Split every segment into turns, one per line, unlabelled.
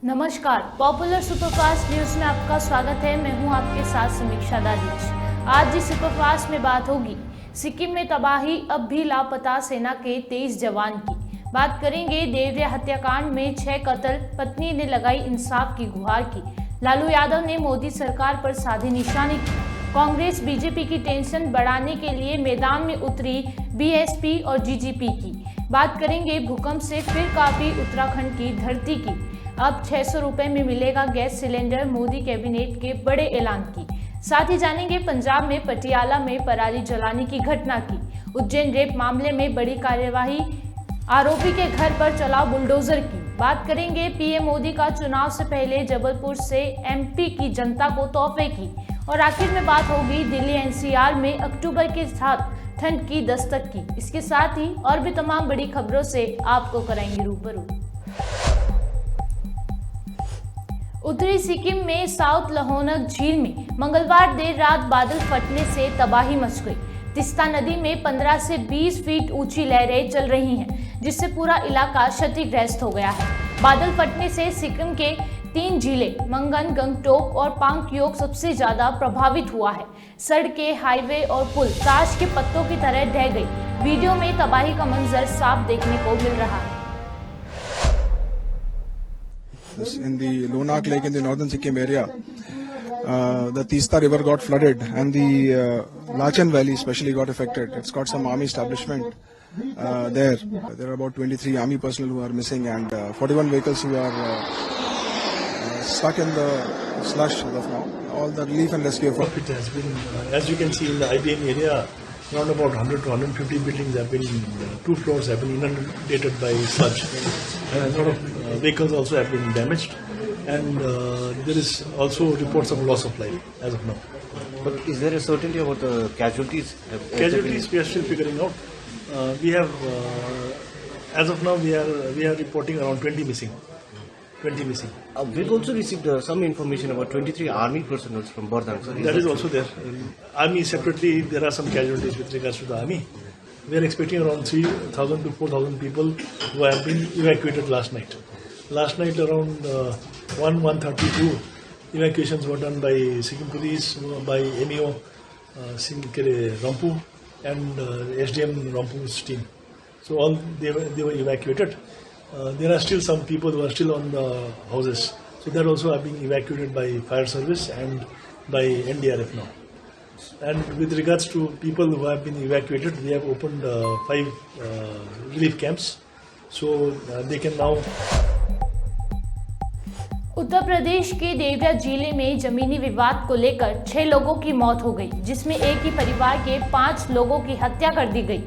नमस्कार, popular superfast news में आपका स्वागत है। मैं हूं आपके साथ समीक्षा दानिश। आज इस सुपरफास्ट में बात होगी सिक्किम में तबाही, अब भी लापता सेना के 23 जवान की। बात करेंगे देवरिया हत्याकांड में 6 कत्ल, पत्नी ने लगाई इंसाफ की गुहार की। लालू यादव ने मोदी सरकार पर साधी निशाने की। कांग्रेस बीजेपी की टेंशन बढ़ाने के लिए मैदान में उतरी बीएसपी और जीजीपी की। बात करेंगे भूकंप से फिर कांपी उत्तराखंड की धरती की। अब 600 रुपए में मिलेगा गैस सिलेंडर, मोदी कैबिनेट के बड़े ऐलान की। साथ ही जानेंगे पंजाब में पटियाला में पराली जलाने की घटना की। उज्जैन रेप मामले में बड़ी कार्यवाही, आरोपी के घर पर चला बुलडोजर की। बात करेंगे पीएम मोदी का चुनाव से पहले जबलपुर से एमपी की जनता को तोहफे की। और आखिर में बात होगी दिल्ली एनसीआर में अक्टूबर के साथ ठंड की दस्तक की। इसके साथ ही और भी तमाम बड़ी खबरों से आपको कराएंगे रूबरू। उत्तरी सिक्किम में साउथ लहोनक झील में मंगलवार देर रात बादल फटने से तबाही मच गई। तिस्ता नदी में 15 से 20 फीट ऊंची लहरें चल रही हैं, जिससे पूरा इलाका क्षतिग्रस्त हो गया है। बादल फटने से सिक्किम के 3 जिले मंगन, गंगटोक और पांगयोक सबसे ज्यादा प्रभावित हुआ है। सड़कें, हाईवे और पुल ताश के पत्तों की तरह ढह गई। वीडियो में तबाही का मंजर साफ देखने को मिल रहा है।
In the Lonak Lake in the northern Sikkim area, the Teesta River got flooded and the Lachen Valley especially got affected. It's got some army establishment there. There are about 23 army personnel who are missing and 41 vehicles who are stuck in the slush as of now. All the relief and rescue efforts.
It has been, as you can see in the IBM area, around about 100 to 150 buildings have been, 2 floors have been inundated by sludge. And a lot of vehicles also have been damaged. And there is also reports of loss of life as of now.
But is there a certainty about the casualties?
Casualties we are still figuring out. We have, as of now, we are reporting around 20 missing. 20 missing.
We've also received some information about 23 army personnel from Bardhan. So
that is also there. Army separately, there are some casualties with regards to the army. We are expecting around 3,000 to 4,000 people who have been evacuated last night. Last night around 1:32 evacuations were done by Sikkim Police, by MEO Rampu and SDM Rampu's team. So all they were evacuated. There are still some people who are still on the houses. So they are also being evacuated by fire service and by NDRF now. And with regards to people who have been evacuated, we have opened 5 relief camps. So they can now.
Uttar Pradesh के देवरिया जिले में जमीनी विवाद को लेकर 6 लोगों की मौत हो गई, जिसमें एक ही परिवार के 5 लोगों की हत्या कर दी गई।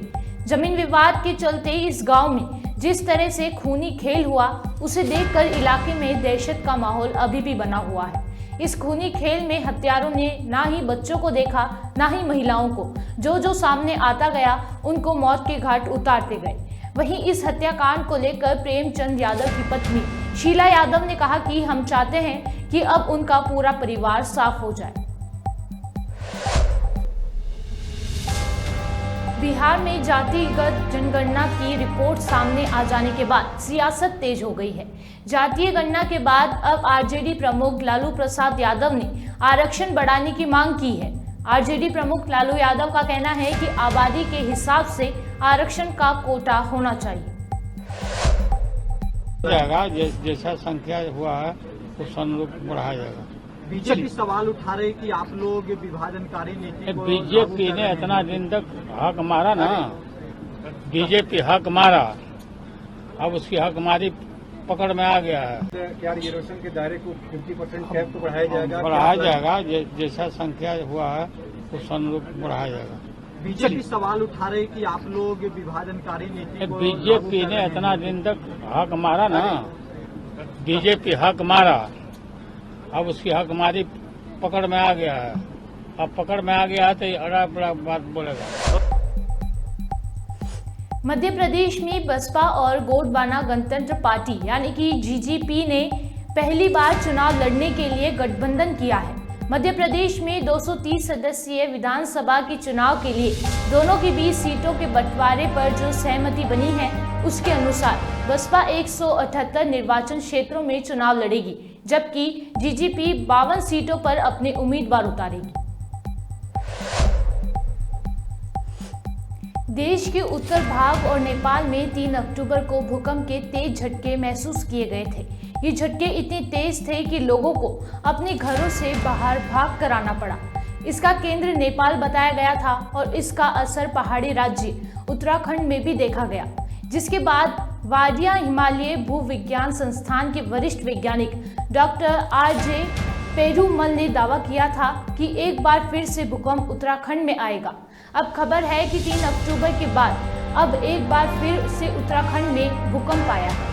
जमीन विवाद के चलते इस गांव में जिस तरह से खूनी खेल हुआ, उसे देखकर इलाके में दहशत का माहौल अभी भी बना हुआ है। इस खूनी खेल में हत्यारों ने ना ही बच्चों को देखा, ना ही महिलाओं को। जो सामने आता गया उनको मौत के घाट उतारते गए। वहीं इस हत्याकांड को लेकर प्रेमचंद यादव की पत्नी शीला यादव ने कहा कि हम चाहते हैं कि अब उनका पूरा परिवार साफ हो जाए। बिहार में जातिगत जनगणना की रिपोर्ट सामने आ जाने के बाद सियासत तेज हो गई है। जातीय गणना के बाद अब आरजेडी प्रमुख लालू प्रसाद यादव ने आरक्षण बढ़ाने की मांग की है। आरजेडी प्रमुख लालू यादव का कहना है कि आबादी के हिसाब से आरक्षण का कोटा होना चाहिए।
जैसा संख्या हुआ है उस अनुरूप बढ़ाया जाएगा।
बीजेपी सवाल उठा रही कि आप लोग विभाजनकारी नीति को।
बीजेपी ने इतना दिन तक हक मारा ना, बीजेपी हक मारा, अब उसकी हकमारी पकड़ में आ गया है।
क्या रिजर्वेशन के दायरे को 50% कैप को बढ़ाया जाएगा?
बढ़ाया जाएगा, जैसा संख्या हुआ है उस अनुरूप बढ़ाया जाएगा।
बीजेपी सवाल उठा रही कि आप लोग विभाजनकारी नीति को।
बीजेपी ने इतना दिन तक हक मारा ना, बीजेपी हक मारा, अब उसकी हकमारी पकड़ में आ गया है। अब पकड़ में आ गया है तो अड़ा बड़ा बात बोलेगा।
मध्य प्रदेश में बसपा और गोंडवाना गणतंत्र पार्टी यानी कि जीजीपी ने पहली बार चुनाव लड़ने के लिए गठबंधन किया है। मध्य प्रदेश में 230 सदस्यीय विधानसभा के चुनाव के लिए दोनों की 20 सीटों के बंटवारे पर जो सहमति बनी है, उसके अनुसार बसपा 178 निर्वाचन क्षेत्रों में चुनाव लड़ेगी, जबकि जीजीपी 52 सीटों पर अपने उम्मीदवार उतारेगी। देश के उत्तर भाग और नेपाल में 3 अक्टूबर को भूकंप के तेज झटके महसूस किए गए थे। ये झटके इतने तेज थे कि लोगों को अपने घरों से बाहर भाग कर आना पड़ा। इसका केंद्र नेपाल बताया गया था और इसका असर पहाड़ी राज्य उत्तराखंड में भी देखा गया, जिसके बाद वाडिया हिमालय भूविज्ञान संस्थान के वरिष्ठ वैज्ञानिक डॉक्टर RJ पेरुमल ने दावा किया था कि एक बार फिर से भूकंप उत्तराखंड में आएगा। अब खबर है कि 3 अक्टूबर के बाद अब एक बार फिर से उत्तराखंड में भूकंप आया है।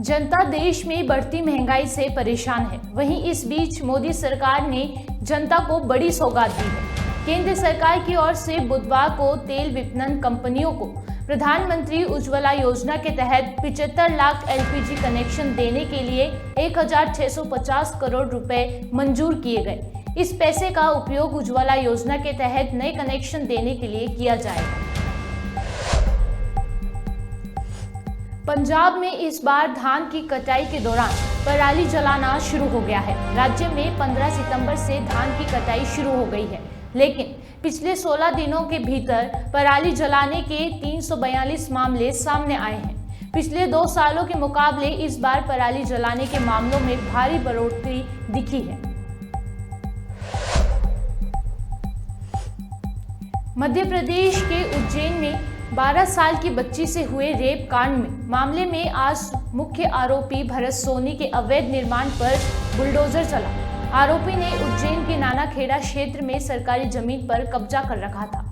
जनता देश में बढ़ती महंगाई से परेशान है। वहीं इस बीच मोदी सरकार ने जनता को बड़ी सौगात दी है। केंद्र सरकार की ओर से बुधवार को तेल विपणन कंपनियों को प्रधानमंत्री उज्ज्वला योजना के तहत 75 लाख LPG कनेक्शन देने के लिए 1650 करोड़ रुपए मंजूर किए गए। इस पैसे का उपयोग उज्ज्वला योजना के तहत नए कनेक्शन देने के लिए किया जाएगा। पंजाब में इस बार धान की कटाई के दौरान पराली जलाना शुरू हो गया है। राज्य में 15 सितंबर से धान की कटाई शुरू हो गई है, लेकिन पिछले 16 दिनों के भीतर पराली जलाने के 342 मामले सामने आए हैं। पिछले 2 सालों के मुकाबले इस बार पराली जलाने के मामलों में भारी बढ़ोतरी दिखी है। मध्य प्रदेश के उज्जैन में 12 साल की बच्ची से हुए रेप कांड में मामले में आज मुख्य आरोपी भरत सोनी के अवैध निर्माण पर बुलडोजर चला। आरोपी ने उज्जैन के नानाखेड़ा क्षेत्र में सरकारी जमीन पर कब्जा कर रखा था।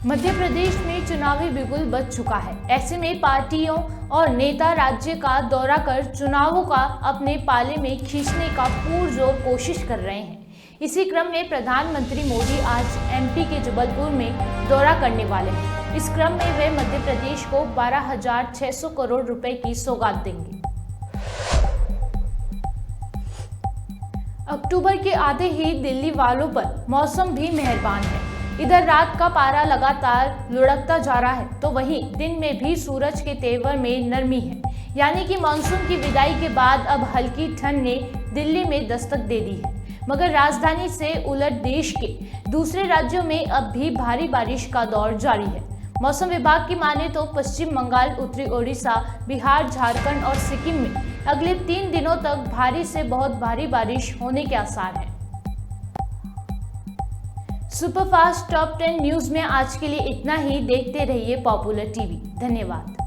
मध्य प्रदेश में चुनावी बिगुल बज चुका है। ऐसे में पार्टियों और नेता राज्य का दौरा कर चुनावों का अपने पाले में खींचने का पुरजोर कोशिश कर रहे हैं। इसी क्रम में प्रधानमंत्री मोदी आज MP के जबलपुर में दौरा करने वाले हैं। इस क्रम में वे मध्य प्रदेश को 12,600 करोड़ रुपए की सौगात देंगे। अक्टूबर के आधे ही दिल्ली वालों पर मौसम भी मेहरबान है। इधर रात का पारा लगातार लुढ़कता जा रहा है, तो वहीं दिन में भी सूरज के तेवर में नरमी है। यानी कि मानसून की विदाई के बाद अब हल्की ठंड ने दिल्ली में दस्तक दे दी है। मगर राजधानी से उलट देश के दूसरे राज्यों में अब भी भारी बारिश का दौर जारी है। मौसम विभाग की माने तो पश्चिम बंगाल, उत्तरी ओडिशा, बिहार, झारखंड और सिक्किम में अगले 3 दिनों तक भारी से बहुत भारी बारिश होने के आसार हैं। सुपरफास्ट टॉप 10 न्यूज में आज के लिए इतना ही। देखते रहिए पॉपुलर टीवी। धन्यवाद।